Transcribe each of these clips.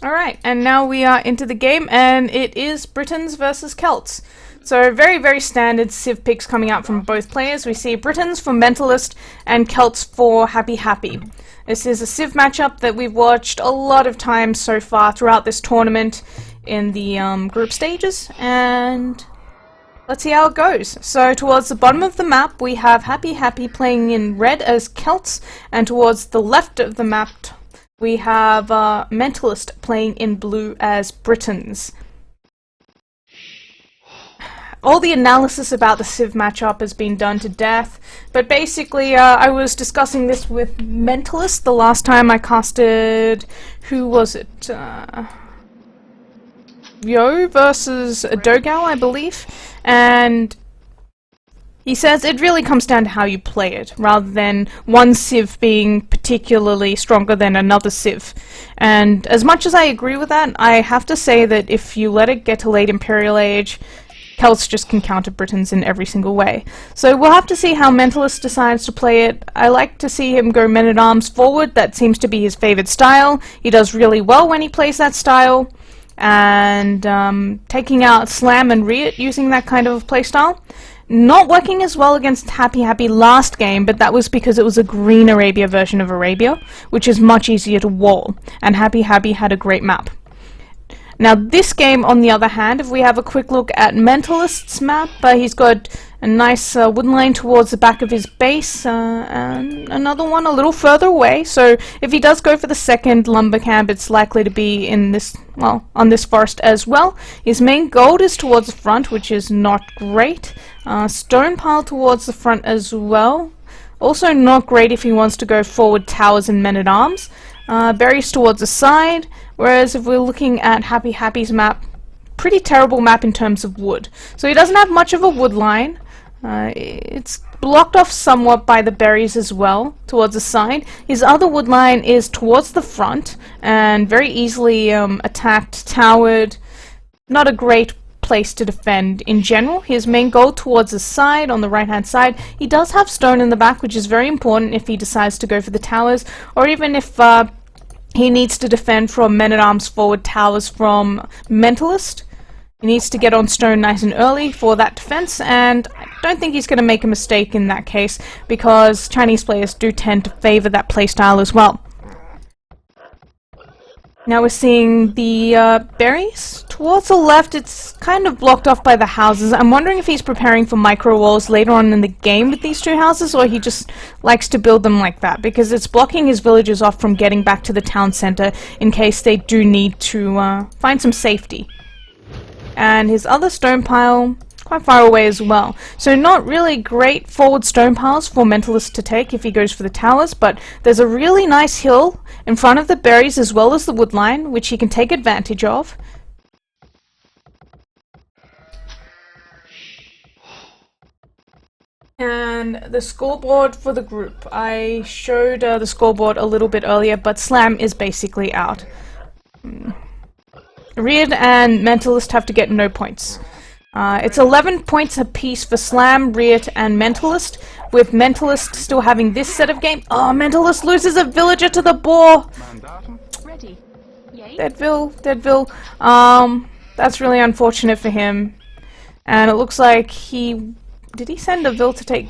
Alright, and now we are into the game, and it is Britons versus Celts. So very, very standard Civ picks coming out from both players. We see Britons for Mentalist and Celts for HappyHappy. This is a Civ matchup that we've watched a lot of times so far throughout this tournament in the group stages, and let's see how it goes. So towards the bottom of the map we have HappyHappy playing in red as Celts, and towards the left of the map we have Mentalist playing in blue as Britons. All the analysis about the Civ matchup has been done to death, but basically I was discussing this with Mentalist the last time I casted, who was it? Yo versus Dogao, I believe, and he says it really comes down to how you play it, rather than one Civ being particularly stronger than another Civ. And as much as I agree with that, I have to say that if you let it get to late Imperial Age, Celts just can counter Britons in every single way. So we'll have to see how Mentalist decides to play it. I like to see him go men-at-arms forward. That seems to be his favoured style. He does really well when he plays that style. And taking out Slam and Riot using that kind of playstyle. Not working as well against HappyHappy last game, but that was because it was a green Arabia version of Arabia, which is much easier to wall, and HappyHappy had a great map. Now this game, on the other hand, if we have a quick look at Mentalist's map, he's got a nice wooden line towards the back of his base, and another one a little further away, so if he does go for the second lumber camp, it's likely to be in this, well, on this forest as well. His main gold is towards the front, which is not great. Stone pile towards the front as well. Also not great if he wants to go forward towers and men-at-arms. Berries towards the side, whereas if we're looking at HappyHappy's map, pretty terrible map in terms of wood. So he doesn't have much of a wood line. It's blocked off somewhat by the berries as well, towards the side. His other wood line is towards the front, and very easily attacked, towered. Not a great place to defend in general. His main goal towards the side, on the right hand side. He does have stone in the back, which is very important if he decides to go for the towers, or even if he needs to defend from men-at-arms forward towers from Mentalist. He needs to get on stone nice and early for that defense, and I don't think he's going to make a mistake in that case, because Chinese players do tend to favor that playstyle as well. Now we're seeing the berries. Towards the left, it's kind of blocked off by the houses. I'm wondering if he's preparing for micro walls later on in the game with these two houses, or he just likes to build them like that, because it's blocking his villagers off from getting back to the town center in case they do need to find some safety. And his other stone pile, quite far away as well. So not really great forward stone piles for Mentalist to take if he goes for the towers, but there's a really nice hill in front of the berries as well as the wood line, which he can take advantage of. And the scoreboard for the group. I showed the scoreboard a little bit earlier, but Slam is basically out. Riad and Mentalist have to get no points. It's 11 points apiece for Slam, Riot, and Mentalist, with Mentalist still having this set of games. Oh, Mentalist loses a villager to the boar! Deadville. That's really unfortunate for him. And it looks like he... Did he send a vill to take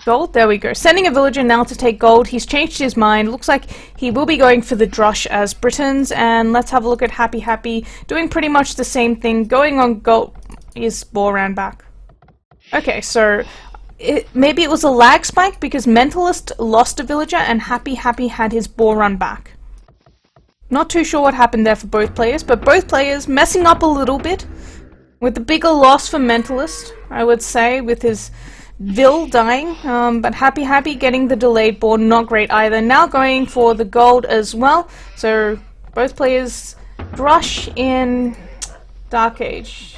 gold? There we go. Sending a villager now to take gold. He's changed his mind. Looks like he will be going for the drush as Britons. And let's have a look at HappyHappy doing pretty much the same thing. Going on gold. His boar ran back. Okay, so maybe it was a lag spike because Mentalist lost a villager and HappyHappy had his boar run back. Not too sure what happened there for both players, but both players messing up a little bit. With the bigger loss for Mentalist, I would say, with his Vill dying, but HappyHappy getting the delayed board, not great either. Now going for the gold as well, so both players brush in Dark Age.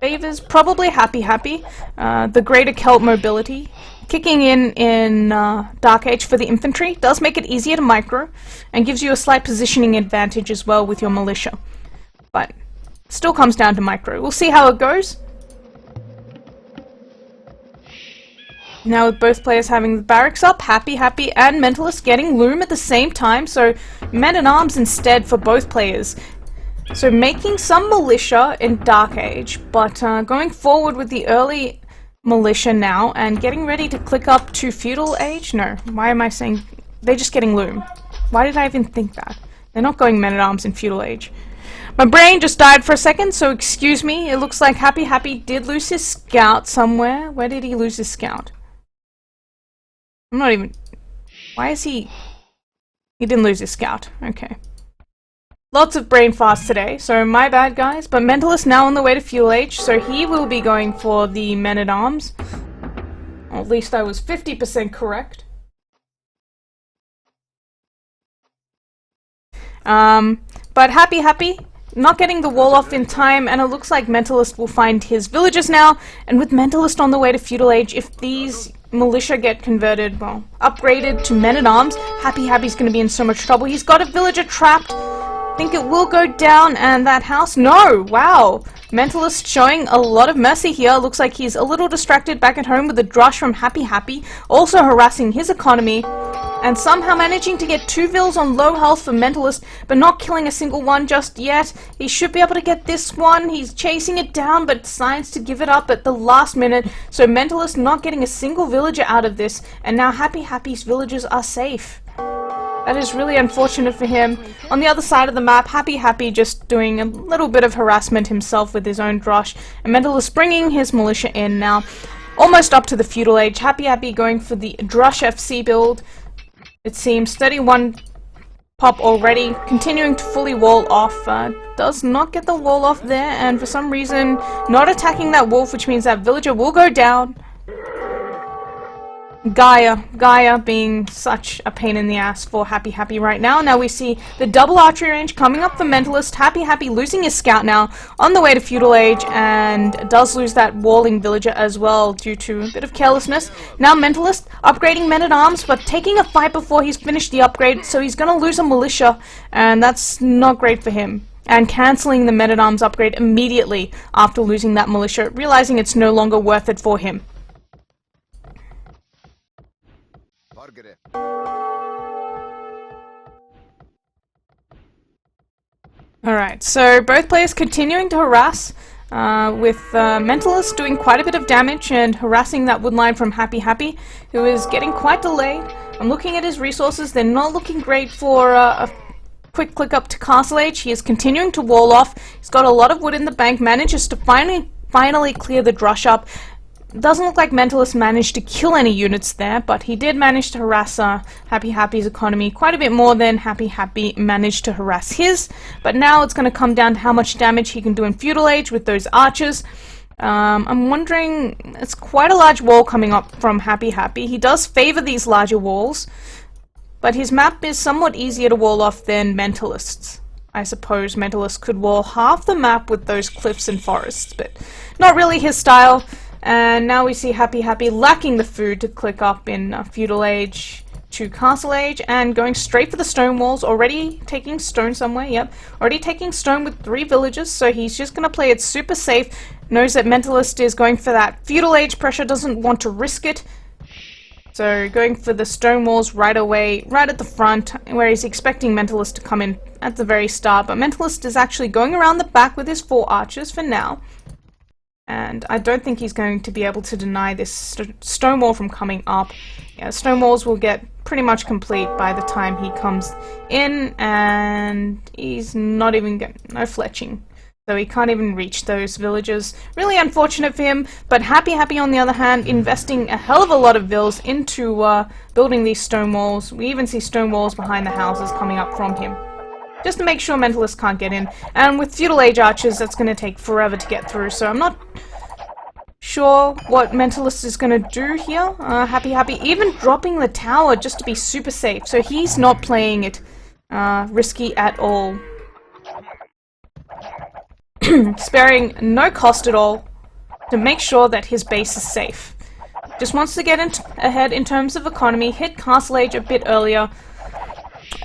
Favors probably HappyHappy, the greater Celt mobility. Kicking in Dark Age for the infantry does make it easier to micro, and gives you a slight positioning advantage as well with your militia. But still comes down to micro. We'll see how it goes. Now with both players having the barracks up, HappyHappy and Mentalist getting loom at the same time, so men-at-arms instead for both players. So making some militia in Dark Age, but going forward with the early militia now and getting ready to click up to Feudal Age. No, why am I saying... They're just getting loom. Why did I even think that? They're not going men-at-arms in Feudal Age. My brain just died for a second, so excuse me. It looks like HappyHappy did lose his scout somewhere. Where did he lose his scout? I'm not even... Why is he... He didn't lose his scout. Okay. Lots of brain farts today, so my bad, guys. But Mentalist now on the way to Fuel Age, so he will be going for the men-at-arms. Or at least I was 50% correct. But HappyHappy not getting the wall off in time, and it looks like Mentalist will find his villagers now. And with Mentalist on the way to Feudal Age, if these militia get converted, well, upgraded to men-at-arms, HappyHappy's going to be in so much trouble. He's got a villager trapped. Think it will go down, and that house... No! Wow! Mentalist showing a lot of mercy here. Looks like he's a little distracted back at home with a drush from HappyHappy, also harassing his economy, and somehow managing to get 2 vills on low health for Mentalist, but not killing a single one just yet. He should be able to get this one. He's chasing it down, but decides to give it up at the last minute, so Mentalist not getting a single villager out of this, and now HappyHappy's villagers are safe. That is really unfortunate for him. On the other side of the map, HappyHappy just doing a little bit of harassment himself with his own drush, and Mentalist bringing his militia in now. Almost up to the Feudal Age, HappyHappy going for the drush FC build. It seems 31 pop already, continuing to fully wall off. Does not get the wall off there, and for some reason not attacking that wolf, which means that villager will go down. Gaia being such a pain in the ass for HappyHappy right now. Now we see the double archery range coming up for Mentalist. HappyHappy losing his scout now on the way to Feudal Age, and does lose that walling villager as well due to a bit of carelessness. Now Mentalist upgrading men-at-arms, but taking a fight before he's finished the upgrade, so he's gonna lose a militia, and that's not great for him. And cancelling the men-at-arms upgrade immediately after losing that militia, realizing it's no longer worth it for him. Alright, so both players continuing to harass, with Mentalist doing quite a bit of damage and harassing that wood line from HappyHappy, who is getting quite delayed. I'm looking at his resources, they're not looking great for a quick click up to Castle Age. He is continuing to wall off, he's got a lot of wood in the bank, manages to finally clear the drush up. Doesn't look like Mentalist managed to kill any units there, but he did manage to harass HappyHappy's economy quite a bit more than HappyHappy managed to harass his. But now it's going to come down to how much damage he can do in Feudal Age with those archers. I'm wondering, it's quite a large wall coming up from HappyHappy. He does favour these larger walls, but his map is somewhat easier to wall off than Mentalist's. I suppose Mentalist could wall half the map with those cliffs and forests, but not really his style. And now we see HappyHappy lacking the food to click up in Feudal Age to Castle Age, and going straight for the stone walls, already taking stone somewhere, yep. Already taking stone with 3 villages, so he's just going to play it super safe, knows that Mentalist is going for that Feudal Age pressure, doesn't want to risk it. So going for the stone walls right away, right at the front, where he's expecting Mentalist to come in at the very start, but Mentalist is actually going around the back with his 4 archers for now. And I don't think he's going to be able to deny this stone wall from coming up. Yeah, stone walls will get pretty much complete by the time he comes in, and he's not even getting no fletching. So he can't even reach those villages. Really unfortunate for him, but HappyHappy on the other hand, investing a hell of a lot of vills into building these stone walls. We even see stone walls behind the houses coming up from him, just to make sure Mentalist can't get in. And with Feudal Age archers, that's going to take forever to get through, so I'm not sure what Mentalist is going to do here. HappyHappy even dropping the tower just to be super safe, so he's not playing it risky at all. Sparing no cost at all to make sure that his base is safe. Just wants to get ahead in terms of economy, hit Castle Age a bit earlier.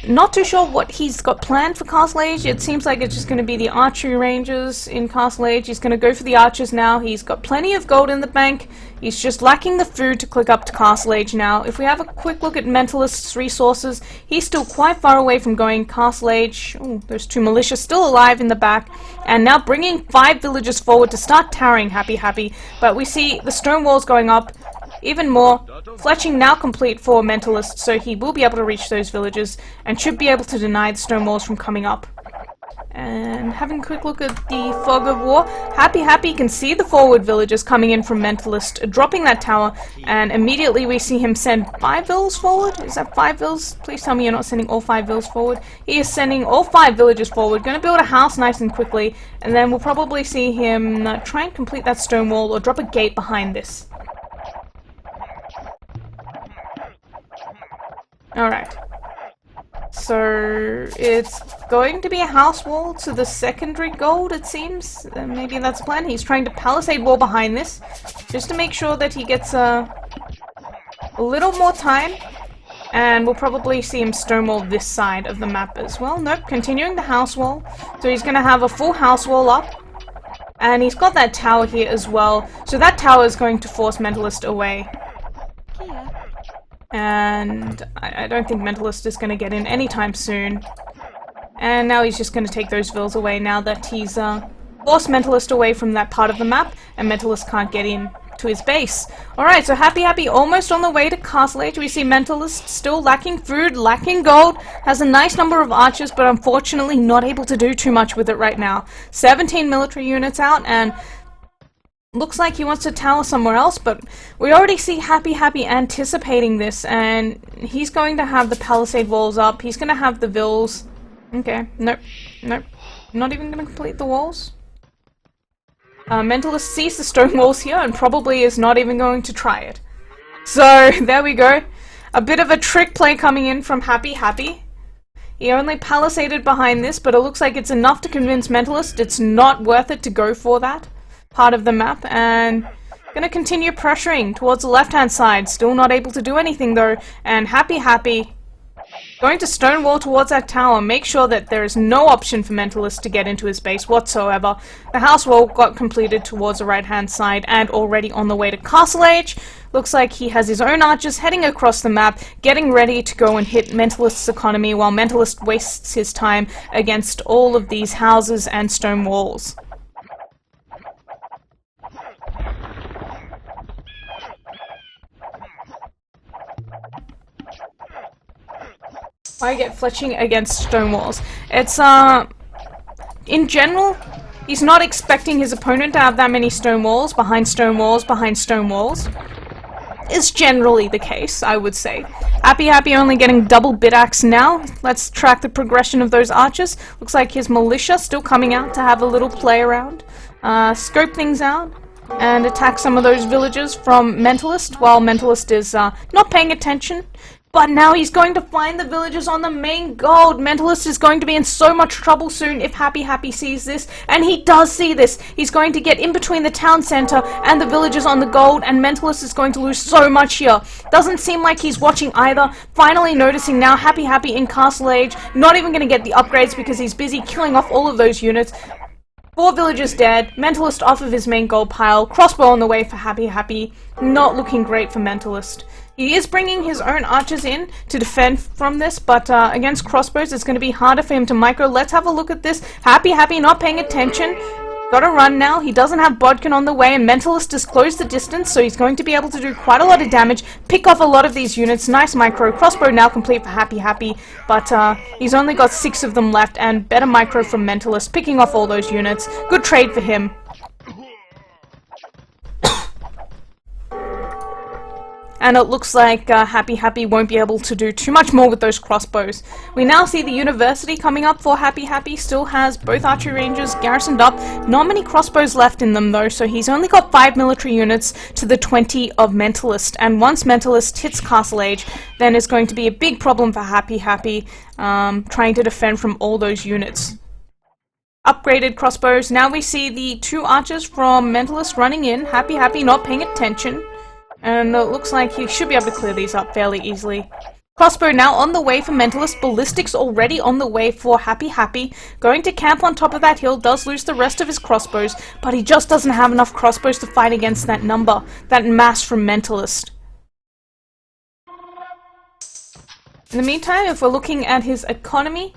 Not too sure what he's got planned for Castle Age. It seems like it's just going to be the archery rangers in Castle Age. He's going to go for the archers now. He's got plenty of gold in the bank. He's just lacking the food to click up to Castle Age now. If we have a quick look at Mentalist's resources, he's still quite far away from going Castle Age. Oh, there's 2 militia still alive in the back. And now bringing 5 villagers forward to start towering HappyHappy. But we see the stone walls going up even more. Fletching now complete for Mentalist, so he will be able to reach those villages and should be able to deny the stone walls from coming up. And having a quick look at the fog of war, HappyHappy can see the forward villagers coming in from Mentalist, dropping that tower, and immediately we see him send 5 vills forward. Is that 5 vills? Please tell me you're not sending all 5 vills forward. He is sending all 5 villagers forward, going to build a house nice and quickly, and then we'll probably see him try and complete that stone wall or drop a gate behind this. Alright. So it's going to be a house wall to the secondary gold, it seems. Maybe that's the plan. He's trying to palisade wall behind this, just to make sure that he gets a little more time. And we'll probably see him stonewall this side of the map as well. Nope, continuing the house wall. So he's going to have a full house wall up. And he's got that tower here as well. So that tower is going to force Mentalist away. And I don't think Mentalist is going to get in anytime soon. And now he's just going to take those vills away now that he's forced Mentalist away from that part of the map, and Mentalist can't get in to his base. Alright, so HappyHappy almost on the way to Castle Age. We see Mentalist still lacking food, lacking gold, has a nice number of archers, but unfortunately not able to do too much with it right now. 17 military units out, and looks like he wants to tower somewhere else, but we already see HappyHappy anticipating this, and he's going to have the palisade walls up. He's going to have the vills. Okay, nope, nope. Not even going to complete the walls. Mentalist sees the stone walls here and probably is not even going to try it. So, there we go. A bit of a trick play coming in from HappyHappy. He only palisaded behind this, but it looks like it's enough to convince Mentalist it's not worth it to go for that part of the map, and gonna continue pressuring towards the left-hand side. Still not able to do anything though, and HappyHappy going to stonewall towards that tower. Make sure that there is no option for Mentalist to get into his base whatsoever. The house wall got completed towards the right-hand side and already on the way to Castle Age. Looks like he has his own archers heading across the map, getting ready to go and hit Mentalist's economy while Mentalist wastes his time against all of these houses and stone walls. I get fletching against stone walls. It's, in general, he's not expecting his opponent to have that many stone walls behind stone walls behind stone walls. Is generally the case, I would say. HappyHappy only getting double bit axe now. Let's track the progression of those archers. Looks like his militia still coming out to have a little play around. Scope things out and attack some of those villagers from Mentalist while Mentalist is not paying attention. But now he's going to find the villagers on the main gold. Mentalist is going to be in so much trouble soon if HappyHappy sees this. And he does see this. He's going to get in between the town center and the villagers on the gold. And Mentalist is going to lose so much here. Doesn't seem like he's watching either. Finally noticing now HappyHappy in Castle Age. Not even going to get the upgrades because he's busy killing off all of those units. 4 villagers dead. Mentalist off of his main gold pile. Crossbow on the way for HappyHappy. Not looking great for Mentalist. He is bringing his own archers in to defend from this, but against crossbows it's going to be harder for him to micro. Let's have a look at this. HappyHappy not paying attention. Gotta run now. He doesn't have Bodkin on the way, and Mentalist has closed the distance, so he's going to be able to do quite a lot of damage, pick off a lot of these units. Nice micro. Crossbow now complete for HappyHappy, but he's only got 6 of them left, and better micro from Mentalist, picking off all those units. Good trade for him. And it looks like HappyHappy won't be able to do too much more with those crossbows. We now see the university coming up for HappyHappy. Still has both archery rangers garrisoned up. Not many crossbows left in them though, so he's only got 5 military units to the 20 of Mentalist. And once Mentalist hits Castle Age, then it's going to be a big problem for HappyHappy trying to defend from all those units. Upgraded crossbows. Now we see the 2 archers from Mentalist running in. HappyHappy not paying attention. And it looks like he should be able to clear these up fairly easily. Crossbow now on the way for Mentalist. Ballistics already on the way for HappyHappy. Going to camp on top of that hill, does lose the rest of his crossbows, but he just doesn't have enough crossbows to fight against that number, that mass from Mentalist. In the meantime, if we're looking at his economy,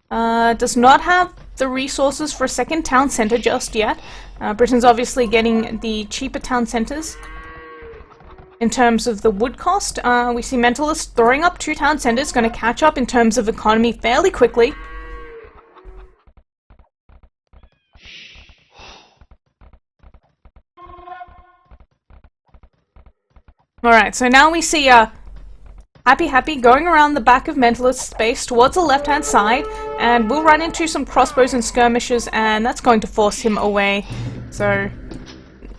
does not have the resources for a second town center just yet. Britain's obviously getting the cheaper town centers. In terms of the wood cost, we see Mentalist throwing up 2 town centers, going to catch up in terms of economy fairly quickly. Alright, so now we see HappyHappy going around the back of Mentalist's base towards the left-hand side, and we'll run into some crossbows and skirmishes, and that's going to force him away. So,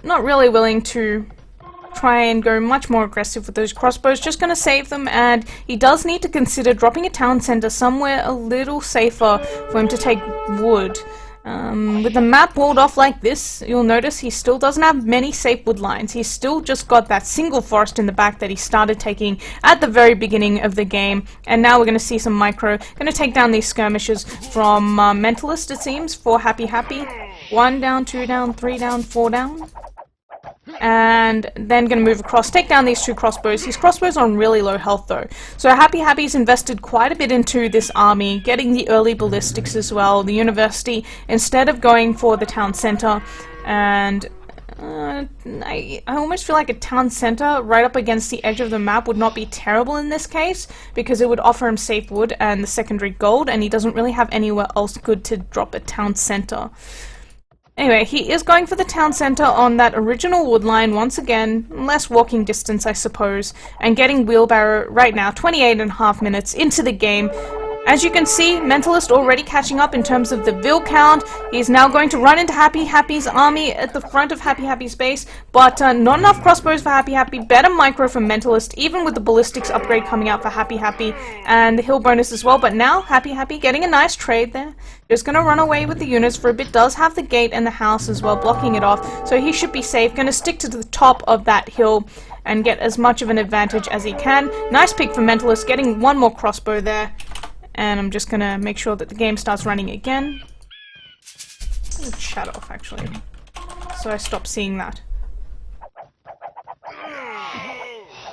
not really willing to try and go much more aggressive with those crossbows, just going to save them, and he does need to consider dropping a town center somewhere a little safer for him to take wood. With the map walled off like this, you'll notice he still doesn't have many safe wood lines. He's still just got that single forest in the back that he started taking at the very beginning of the game, and now we're going to see some micro. Going to take down these skirmishes from Mentalist, it seems, for HappyHappy. 1 down, 2 down, 3 down, 4 down. And then going to move across, take down these 2 crossbows. His crossbows are on really low health though. So HappyHappy's invested quite a bit into this army, getting the early ballistics as well, the university, instead of going for the town center. And I almost feel like a town center right up against the edge of the map would not be terrible in this case, because it would offer him safe wood and the secondary gold, and he doesn't really have anywhere else good to drop a town center. Anyway, he is going for the town center on that original wood line once again, less walking distance I suppose, and getting wheelbarrow right now, 28.5 minutes into the game. As you can see, Mentalist already catching up in terms of the Vil count. He's now going to run into HappyHappy's army at the front of HappyHappy's base, but not enough crossbows for HappyHappy, better micro from Mentalist, even with the ballistics upgrade coming out for HappyHappy, and the hill bonus as well. But now HappyHappy getting a nice trade there. Just going to run away with the units for a bit, does have the gate and the house as well, blocking it off, so he should be safe. Going to stick to the top of that hill and get as much of an advantage as he can. Nice pick for Mentalist, getting 1 more crossbow there. And I'm just gonna make sure that the game starts running again. I'll shut off actually, so I stop seeing that.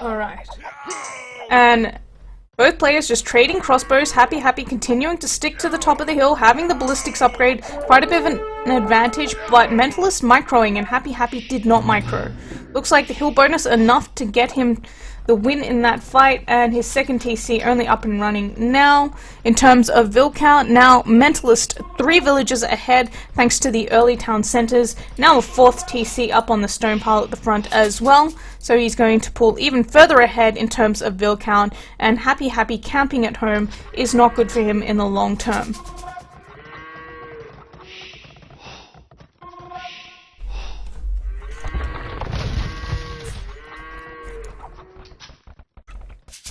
Alright. And both players just trading crossbows, HappyHappy continuing to stick to the top of the hill, having the ballistics upgrade, quite a bit of an advantage, but Mentalist microing and HappyHappy did not micro. Looks like the hill bonus enough to get him the win in that fight, and his second TC only up and running now. In terms of Vil count, now Mentalist 3 villages ahead thanks to the early town centers. Now a 4th TC up on the stone pile at the front as well, so he's going to pull even further ahead in terms of Vil count, and HappyHappy camping at home is not good for him in the long term.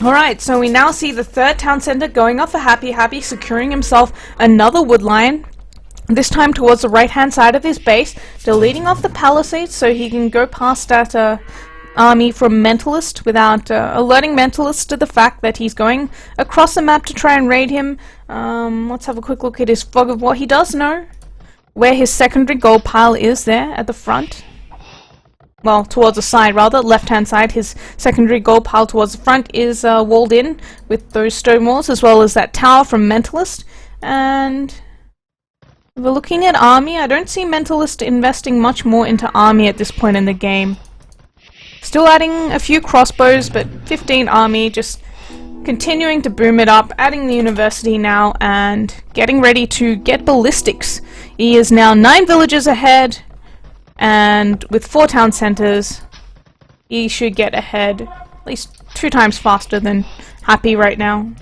Alright, so we now see the 3rd town center going off for HappyHappy, securing himself another wood line, this time towards the right hand side of his base, deleting off the palisades so he can go past that army from Mentalist without alerting Mentalist to the fact that he's going across the map to try and raid him. Let's have a quick look at his fog of war. He does know where his secondary gold pile is there at the front. Well, towards the side rather, left-hand side. His secondary gold pile towards the front is walled in with those stone walls, as well as that tower from Mentalist. And if we're looking at army, I don't see Mentalist investing much more into army at this point in the game. Still adding a few crossbows, but 15 army, just continuing to boom it up, adding the university now, and getting ready to get ballistics. He is now 9 villages ahead, and with 4 town centers, he should get ahead at least 2 times faster than Happy right now.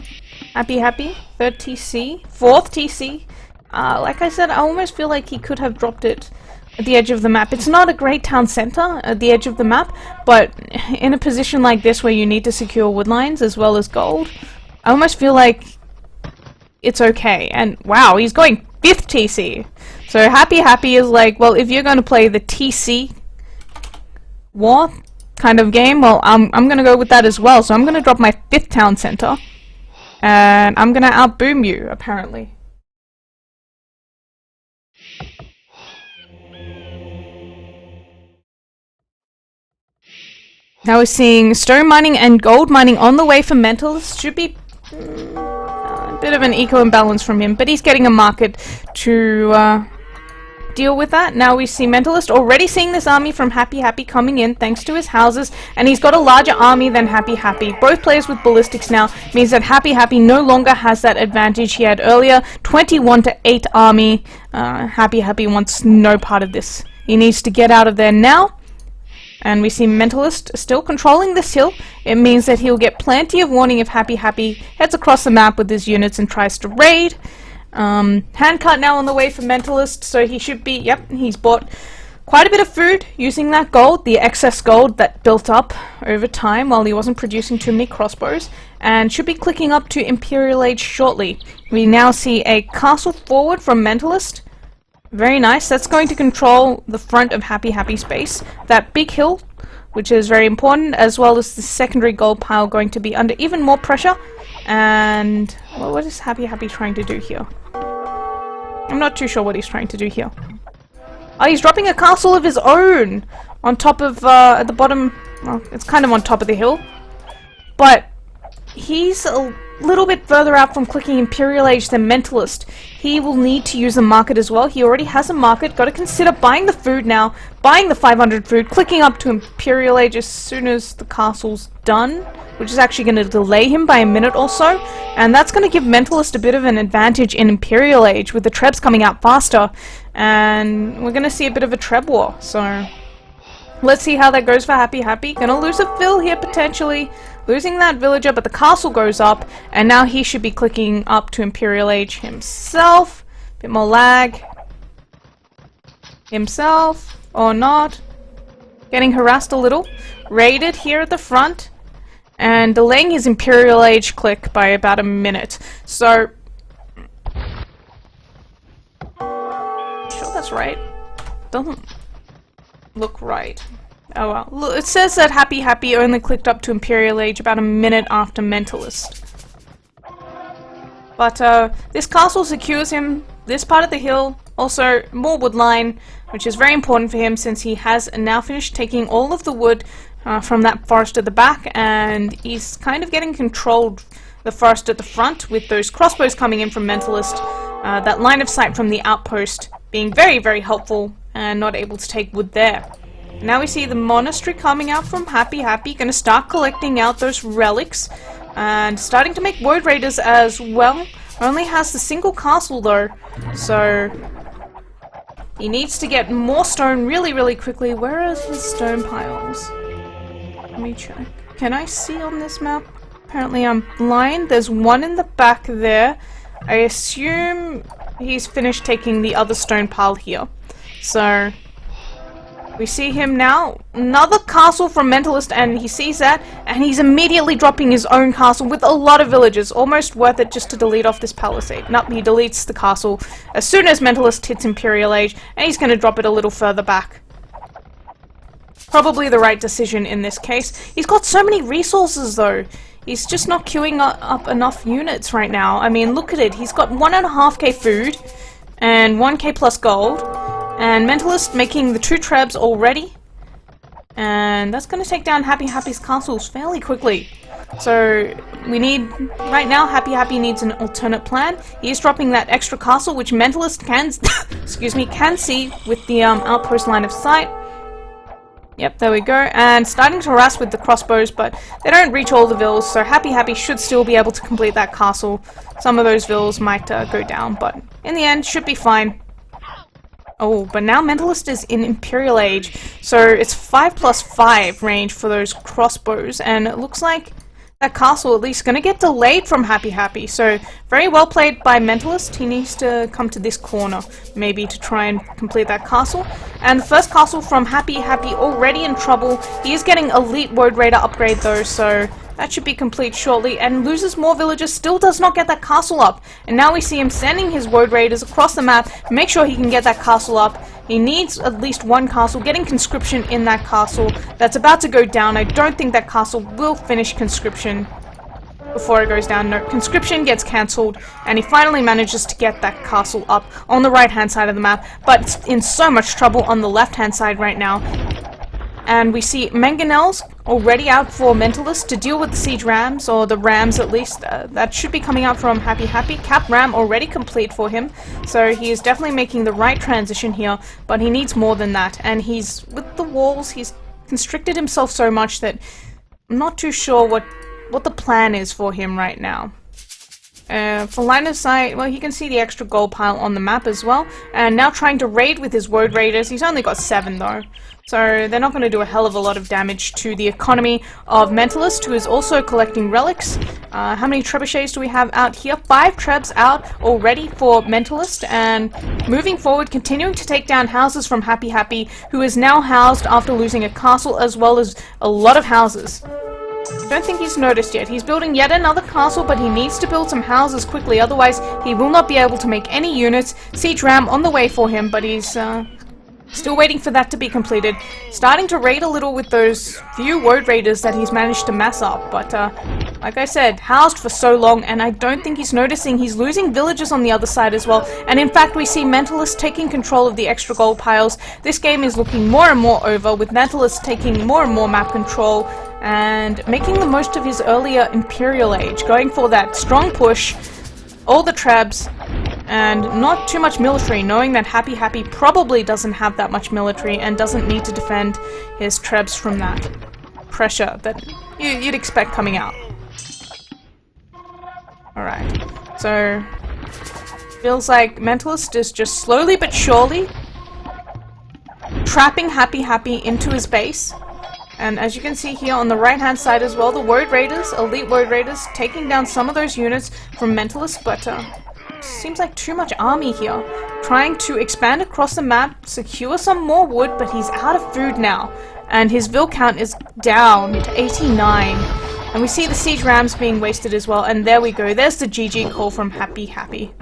HappyHappy, 3rd TC, 4th TC. Like I said, I almost feel like he could have dropped it at the edge of the map. It's not a great town center at the edge of the map, but in a position like this where you need to secure wood lines as well as gold, I almost feel like it's okay. And wow, he's going 5th TC. So HappyHappy is like, well, if you're going to play the TC war kind of game, well, I'm going to go with that as well. So I'm going to drop my 5th town center. and I'm gonna outboom you, apparently. Now we're seeing stone mining and gold mining on the way for Mentalist. Should be a bit of an eco imbalance from him, but he's getting a market to deal with that. Now we see Mentalist already seeing this army from HappyHappy coming in thanks to his houses, and he's got a larger army than HappyHappy. Both players with ballistics now means that HappyHappy no longer has that advantage he had earlier. 21-8 army. HappyHappy wants no part of this. He needs to get out of there now. And we see Mentalist still controlling this hill. It means that he'll get plenty of warning if HappyHappy heads across the map with his units and tries to raid. Handcart now on the way for Mentalist, so he should be, yep, he's bought quite a bit of food using that gold, the excess gold that built up over time while he wasn't producing too many crossbows, and should be clicking up to Imperial Age shortly. We now see a castle forward from Mentalist. Very nice. That's going to control the front of HappyHappy's base. That big hill, which is very important, as well as the secondary gold pile going to be under even more pressure. And well, what is HappyHappy trying to do here? I'm not too sure what he's trying to do here. Oh, he's dropping a castle of his own on top of, at the bottom, well, it's kind of on top of the hill. But he's a little bit further out from clicking Imperial Age than Mentalist. He will need to use the market as well. He already has a market. Got to consider buying the food now, buying the 500 food, clicking up to Imperial Age as soon as the castle's done, which is actually going to delay him by a minute or so. And that's going to give Mentalist a bit of an advantage in Imperial Age with the Trebs coming out faster. And we're going to see a bit of a Treb war. So let's see how that goes for HappyHappy. Gonna lose a Vil here potentially. Losing that villager, but the castle goes up, and now he should be clicking up to Imperial Age himself. Bit more lag. Himself, or not. Getting harassed a little. Raided here at the front, and delaying his Imperial Age click by about a minute. So, sure that's right. Doesn't look right. Oh well. Look, it says that HappyHappy only clicked up to Imperial Age about a minute after Mentalist. But this castle secures him this part of the hill, also more wood line, which is very important for him since he has now finished taking all of the wood from that forest at the back, and he's kind of getting controlled the forest at the front with those crossbows coming in from Mentalist, that line of sight from the outpost being very, very helpful and not able to take wood there. Now we see the monastery coming out from HappyHappy, gonna start collecting out those relics and starting to make word raiders as well. Only has the single castle though, so he needs to get more stone really, really quickly. Where are his stone piles? Let me check. Can I see on this map? Apparently I'm blind. There's one in the back there. I assume he's finished taking the other stone pile here. So we see him now, another castle from Mentalist, and he sees that, and he's immediately dropping his own castle with a lot of villagers. Almost worth it just to delete off this palisade. Nope, he deletes the castle as soon as Mentalist hits Imperial Age, and he's going to drop it a little further back. Probably the right decision in this case. He's got so many resources though. He's just not queuing up enough units right now. I mean, look at it. He's got 1.5k food and 1k plus gold. And Mentalist making the 2 trebs already. And that's going to take down HappyHappy's castles fairly quickly. So we need, right now, HappyHappy needs an alternate plan. He is dropping that extra castle, which Mentalist can, excuse me, can see with the outpost line of sight. Yep, there we go. And starting to harass with the crossbows, but they don't reach all the vills, so HappyHappy should still be able to complete that castle. Some of those vills might go down, but in the end, should be fine. Oh, but now Mentalist is in Imperial Age, so it's 5+5 range for those crossbows, and it looks like that castle at least going to get delayed from HappyHappy, so very well played by Mentalist. He needs to come to this corner, maybe, to try and complete that castle. And the first castle from HappyHappy already in trouble. He is getting Elite Word Raider upgrade though, so that should be complete shortly, and loses more villagers, still does not get that castle up. And now we see him sending his Word Raiders across the map, make sure he can get that castle up. He needs at least one castle, getting conscription in that castle. That's about to go down. I don't think that castle will finish conscription. before it goes down. No, conscription gets cancelled, and he finally manages to get that castle up on the right-hand side of the map, but it's in so much trouble on the left-hand side right now. And we see mangonels already out for Mentalist to deal with the siege rams, or the rams at least. That should be coming out from HappyHappy. Cap ram already complete for him, so he is definitely making the right transition here, but he needs more than that. And he's, with the walls, he's constricted himself so much that I'm not too sure what the plan is for him right now. For line of sight, well, he can see the extra gold pile on the map as well, and now trying to raid with his Woad Raiders. He's only got 7 though, so they're not going to do a hell of a lot of damage to the economy of Mentalist, who is also collecting relics. How many trebuchets do we have out here? 5 trebs out already for Mentalist, and moving forward, continuing to take down houses from HappyHappy, who is now housed after losing a castle as well as a lot of houses. I don't think he's noticed yet. He's building yet another castle, but he needs to build some houses quickly, otherwise he will not be able to make any units. Siege ram on the way for him, but he's still waiting for that to be completed. Starting to raid a little with those few Woad Raiders that he's managed to mass up, but like I said, housed for so long, and I don't think he's noticing he's losing villages on the other side as well. And in fact, we see Mentalist taking control of the extra gold piles. This game is looking more and more over, with Mentalist taking more and more map control and making the most of his earlier Imperial Age, going for that strong push, all the trebs, and not too much military, knowing that HappyHappy probably doesn't have that much military and doesn't need to defend his trebs from that pressure that you'd expect coming out. Alright, so feels like Mentalist is just slowly but surely trapping HappyHappy into his base. And as you can see here on the right hand side as well, the Woad Raiders, elite Woad Raiders, taking down some of those units from Mentalist, but seems like too much army here. Trying to expand across the map, secure some more wood, but he's out of food now. And his vill count is down to 89. And we see the siege rams being wasted as well, and there we go. There's the GG call from HappyHappy.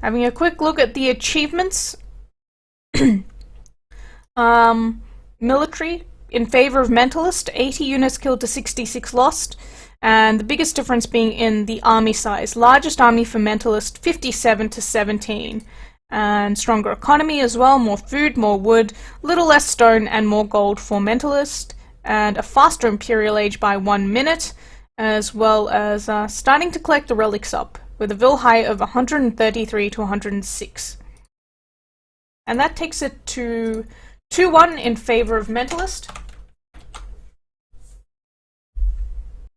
Having a quick look at the achievements. Military in favor of Mentalist, 80 units killed to 66 lost, and the biggest difference being in the army size. Largest army for Mentalist, 57 to 17. And stronger economy as well, more food, more wood, little less stone and more gold for Mentalist, and a faster Imperial Age by 1 minute, as well as starting to collect the relics up, with a vill high of 133 to 106. And that takes it to 2-1 in favor of Mentalist.